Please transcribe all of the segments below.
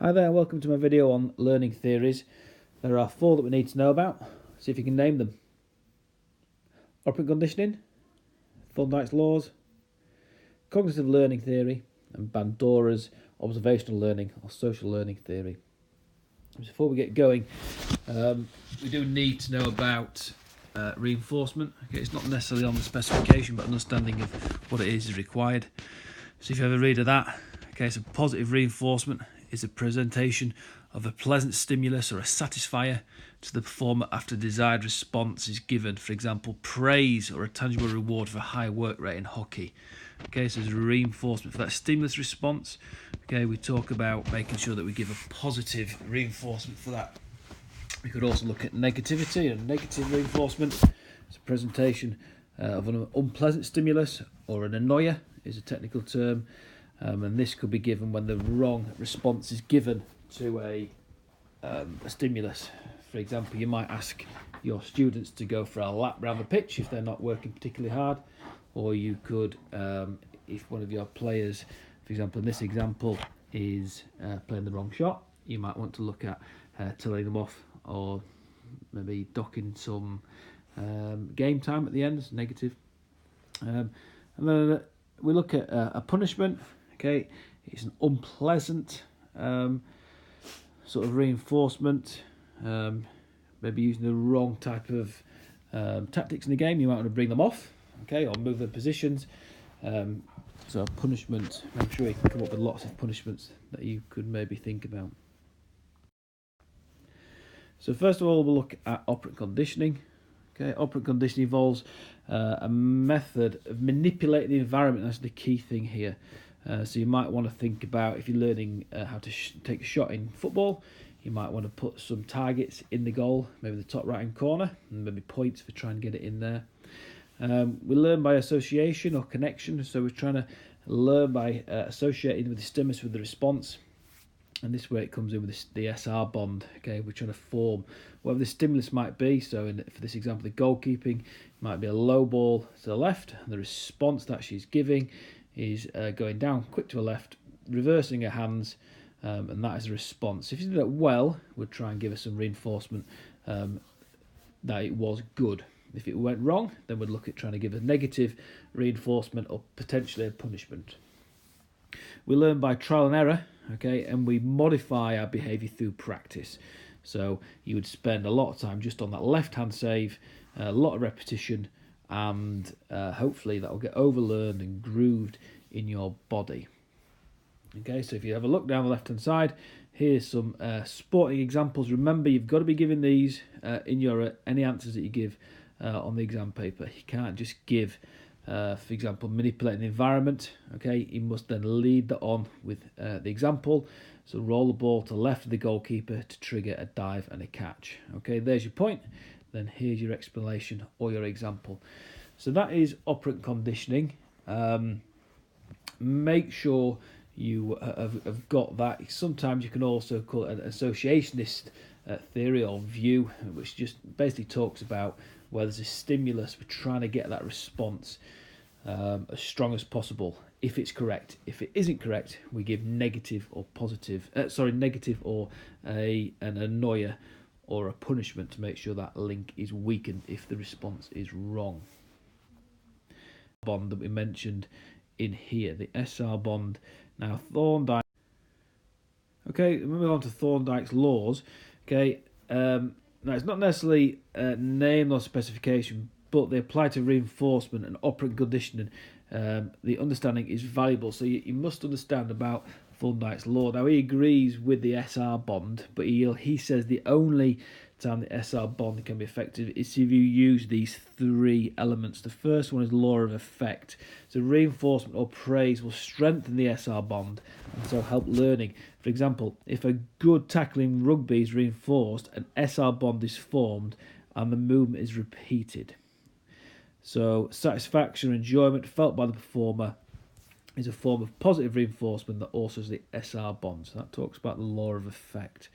Hi there, welcome to my video on learning theories. There are 4 that we need to know about. See if you can name them. Operant conditioning, Thorndike's laws, cognitive learning theory, and Bandora's observational learning or social learning theory. Before we get going, we do need to know about reinforcement. Okay, it's not necessarily on the specification, but understanding of what it is required. So if you have a read of that, okay, so positive reinforcement is a presentation of a pleasant stimulus or a satisfier to the performer after the desired response is given. For example, praise or a tangible reward for a high work rate in hockey. Okay, so there's a reinforcement for that stimulus response. Okay, we talk about making sure that we give a positive reinforcement for that. We could also look at negativity and negative reinforcement. It's a presentation of an unpleasant stimulus, or an annoyer is a technical term. And this could be given when the wrong response is given to a stimulus. For example, you might ask your students to go for a lap round the pitch if they're not working particularly hard, or you could, if one of your players, for example in this example, is playing the wrong shot, you might want to look at telling them off, or maybe docking some game time at the end. It's negative. And then we look at a punishment. Okay, it's an unpleasant sort of reinforcement, maybe using the wrong type of tactics in the game. You might want to bring them off, okay, or move their positions. So a punishment, I'm sure you can come up with lots of punishments that you could maybe think about. So first of all, we'll look at operant conditioning. Okay, operant conditioning involves a method of manipulating the environment. That's the key thing here. So you might want to think about, if you're learning how to take a shot in football, you might want to put some targets in the goal, maybe the top right hand corner, and maybe points for trying to get it in there. We learn by association or connection, so we're trying to learn by associating with the stimulus with the response. And this way it comes in with the SR bond. Okay, we're trying to form whatever the stimulus might be. So for this example, the goalkeeping might be a low ball to the left, and the response that she's giving is going down quick to the left, reversing her hands, and that is a response. If you do that well, we'll try and give her some reinforcement that it was good. If it went wrong, then we'd look at trying to give a negative reinforcement or potentially a punishment. We learn by trial and error, okay, and we modify our behaviour through practice. So you would spend a lot of time just on that left-hand save, a lot of repetition, and hopefully that will get overlearned and grooved in your body. Okay, so if you have a look down the left-hand side, here's some sporting examples. Remember, you've got to be giving these in your any answers that you give on the exam paper. You can't just give, for example, manipulating the environment. Okay, you must then lead that on with the example. So roll the ball to the left of the goalkeeper to trigger a dive and a catch. Okay, there's your point. Then here's your explanation or your example. So that is operant conditioning. Make sure you have got that. Sometimes you can also call it an associationist theory or view, which just basically talks about where there's a stimulus, we're trying to get that response as strong as possible if it's correct. If it isn't correct, we give negative or positive, negative or an annoyer or a punishment to make sure that link is weakened if the response is wrong. Bond that we mentioned in here, the SR bond. Now Thorndike. Okay, moving on to Thorndike's laws. Okay, now it's not necessarily name or specification, but they apply to reinforcement and operant conditioning. The understanding is valuable, so you must understand about Thorndike's law. Now he agrees with the SR bond, but he says the only time the SR bond can be effective is if you use these 3 elements. The first one is law of effect. So reinforcement or praise will strengthen the SR bond and so help learning. For example, if a good tackling rugby is reinforced, an SR bond is formed and the movement is repeated. So satisfaction or enjoyment felt by the performer is a form of positive reinforcement that also has the SR bond. So that talks about the law of effect.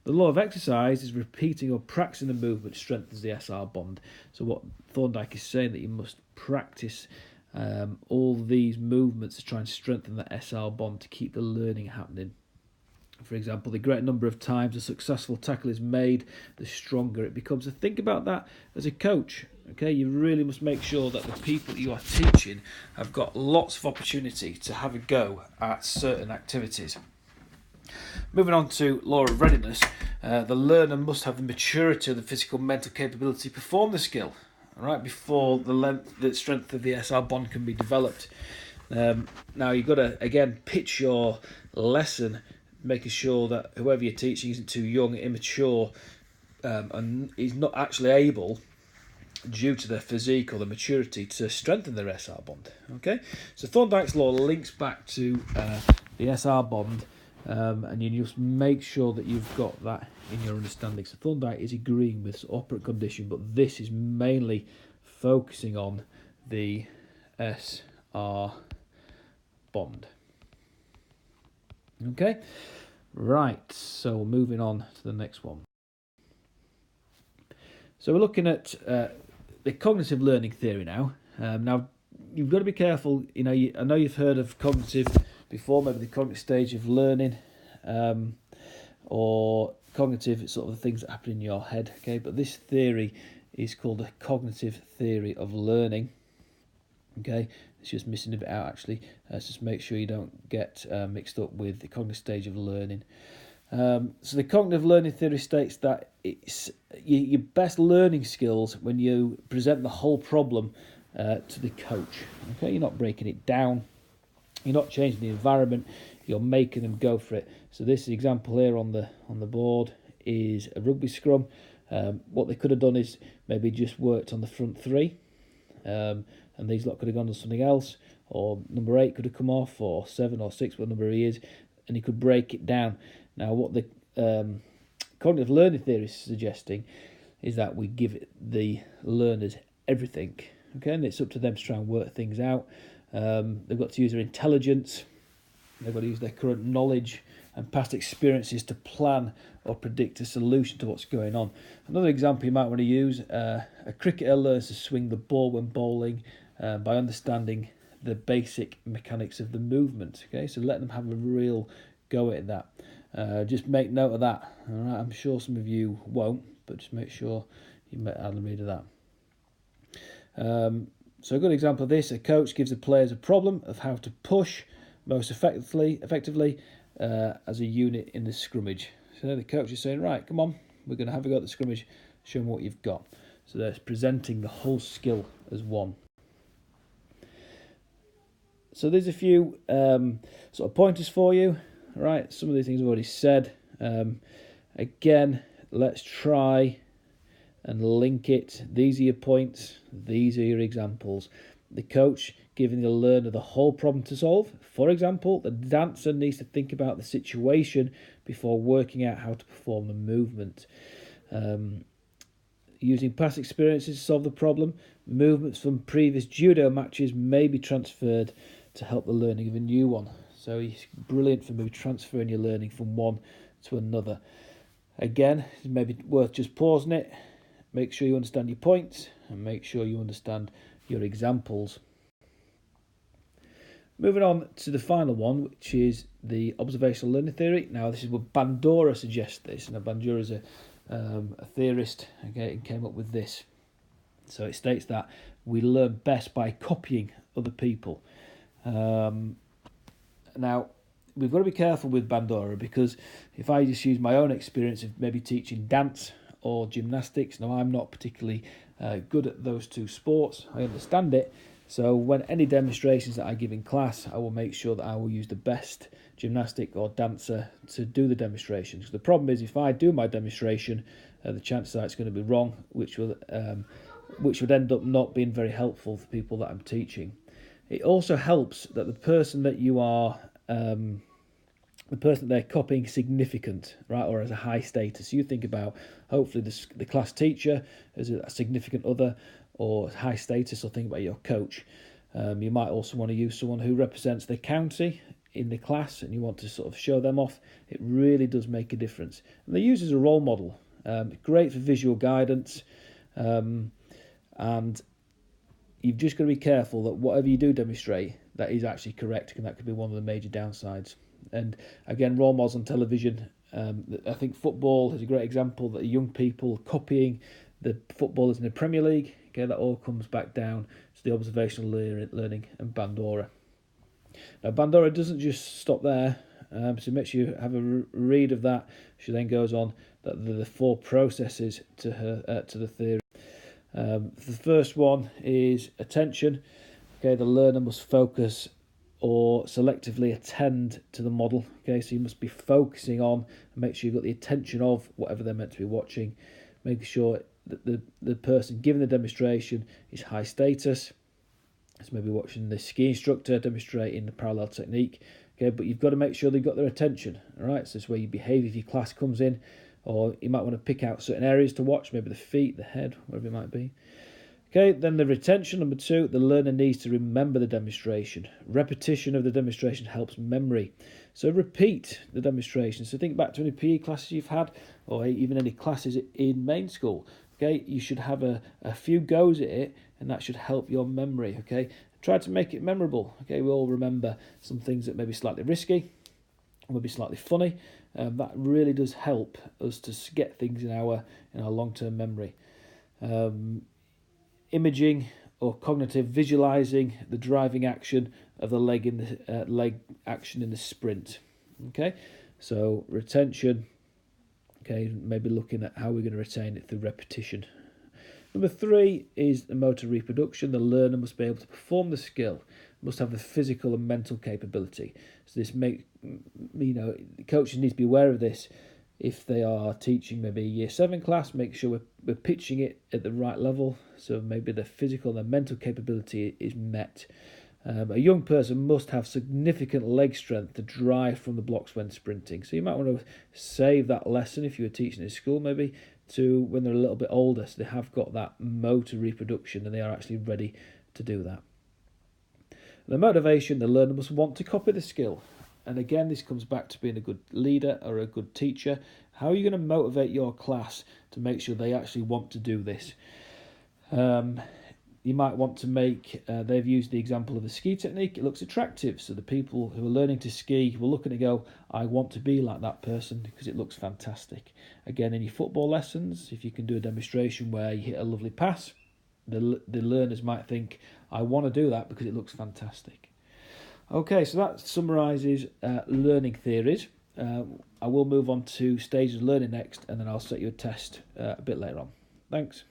The law of exercise is repeating or practicing the movement strengthens the SR bond. So what Thorndike is saying, that you must practice all these movements to try and strengthen the SR bond to keep the learning happening. For example, the greater number of times a successful tackle is made, the stronger it becomes. So think about that as a coach. Okay, you really must make sure that the people you are teaching have got lots of opportunity to have a go at certain activities. Moving on to law of readiness, the learner must have the maturity of the physical mental capability to perform the skill, right, before the strength of the SR bond can be developed. Now you've got to again pitch your lesson, making sure that whoever you're teaching isn't too young, immature, and is not actually able, due to their physique or the maturity, to strengthen their SR bond. Okay, so Thorndike's law links back to the SR bond, and you just make sure that you've got that in your understanding. So Thorndike is agreeing with operant condition, but this is mainly focusing on the SR bond. Okay, right, so moving on to the next one. So we're looking at the cognitive learning theory now. Now, you've got to be careful. I know you've heard of cognitive before, maybe the cognitive stage of learning, or cognitive, sort of the things that happen in your head. Okay, but this theory is called the cognitive theory of learning. Okay, it's just missing a bit out actually. Just make sure you don't get mixed up with the cognitive stage of learning. So the cognitive learning theory states that it's your best learning skills when you present the whole problem to the coach. Okay, you're not breaking it down, you're not changing the environment, you're making them go for it. So this example here on the board is a rugby scrum. What they could have done is maybe just worked on the front three, and these lot could have gone to something else, or number 8 could have come off, or 7 or 6, what number he is, and he could break it down. Now, what the cognitive learning theory is suggesting is that we give the learners everything, okay, and it's up to them to try and work things out. They've got to use their intelligence, they've got to use their current knowledge and past experiences to plan or predict a solution to what's going on. Another example you might want to use, a cricketer learns to swing the ball when bowling by understanding the basic mechanics of the movement. Okay, so let them have a real go at that. Just make note of that. All right, I'm sure some of you won't, but just make sure you add a read of that. So a good example of this: a coach gives the players a problem of how to push most effectively as a unit in the scrummage. So the coach is saying, right, come on, we're going to have a go at the scrummage, show them what you've got. So they're presenting the whole skill as one. So there's a few sort of pointers for you. Right, some of these things I've already said. Again, let's try and link it. These are your points, these are your examples. The coach giving the learner the whole problem to solve. For example, the dancer needs to think about the situation before working out how to perform the movement. Using past experiences to solve the problem. Movements from previous judo matches may be transferred to help the learning of a new one. So it's brilliant for maybe transferring your learning from one to another. Again, it's maybe worth just pausing it. Make sure you understand your points and make sure you understand your examples. Moving on to the final one, which is the observational learning theory. Now, this is what Bandura suggests this. Now, Bandura is a theorist, okay, and came up with this. So it states that we learn best by copying other people. Now, we've got to be careful with Bandura, because if I just use my own experience of maybe teaching dance or gymnastics, now I'm not particularly good at those two sports. I understand it. So when any demonstrations that I give in class, I will make sure that I will use the best gymnastic or dancer to do the demonstration. Because the problem is, if I do my demonstration, the chances are it's going to be wrong, which would end up not being very helpful for people that I'm teaching. It also helps that the person that you are, the person that they're copying, significant, right, or as a high status. You think about, hopefully the class teacher as a significant other or high status, or think about your coach. You might also want to use someone who represents the county in the class, and you want to sort of show them off. It really does make a difference. And they use as a role model. Great for visual guidance, and you've just got to be careful that whatever you do demonstrate, that is actually correct, and that could be one of the major downsides. And again, role models on television. I think football is a great example that young people copying the footballers in the Premier League. Okay, that all comes back down to the observational learning and Bandora. Now, Bandora doesn't just stop there, so make sure you have a read of that. She then goes on that the 4 processes to the theory. The first one is attention. Okay, the learner must focus or selectively attend to the model. Okay, so you must be focusing on and make sure you've got the attention of whatever they're meant to be watching, making sure that the person giving the demonstration is high status. So maybe watching the ski instructor demonstrating the parallel technique. Okay, but you've got to make sure they've got their attention. All right, so this is where you behave if your class comes in, or you might want to pick out certain areas to watch, maybe the feet, the head, whatever it might be. Okay, then the retention, number 2, the learner needs to remember the demonstration. Repetition of the demonstration helps memory. So repeat the demonstration. So think back to any PE classes you've had, or even any classes in main school. Okay, you should have a few goes at it, and that should help your memory. Okay, try to make it memorable. Okay, we all remember some things that may be slightly risky, or maybe slightly funny. That really does help us to get things in our long-term memory. Imaging or cognitive visualizing the driving action of the leg in the leg action in the sprint. Okay, so retention. Okay, maybe looking at how we're going to retain it through repetition. Number 3 is the motor reproduction. The learner must be able to perform the skill, must have the physical and mental capability. So this coaches need to be aware of this. If they are teaching maybe a year 7 class, make sure we're pitching it at the right level. So maybe the physical and mental capability is met. A young person must have significant leg strength to drive from the blocks when sprinting. So you might want to save that lesson if you were teaching at school, maybe to when they're a little bit older, so they have got that motor reproduction and they are actually ready to do that. The motivation, the learner must want to copy the skill. And again, this comes back to being a good leader or a good teacher. How are you going to motivate your class to make sure they actually want to do this? You might want to make, they've used the example of the ski technique. It looks attractive. So the people who are learning to ski will look at it and go, I want to be like that person because it looks fantastic. Again, in your football lessons, if you can do a demonstration where you hit a lovely pass, the learners might think, I want to do that because it looks fantastic. Okay, so that summarises learning theories. I will move on to stages of learning next, and then I'll set you a test a bit later on. Thanks.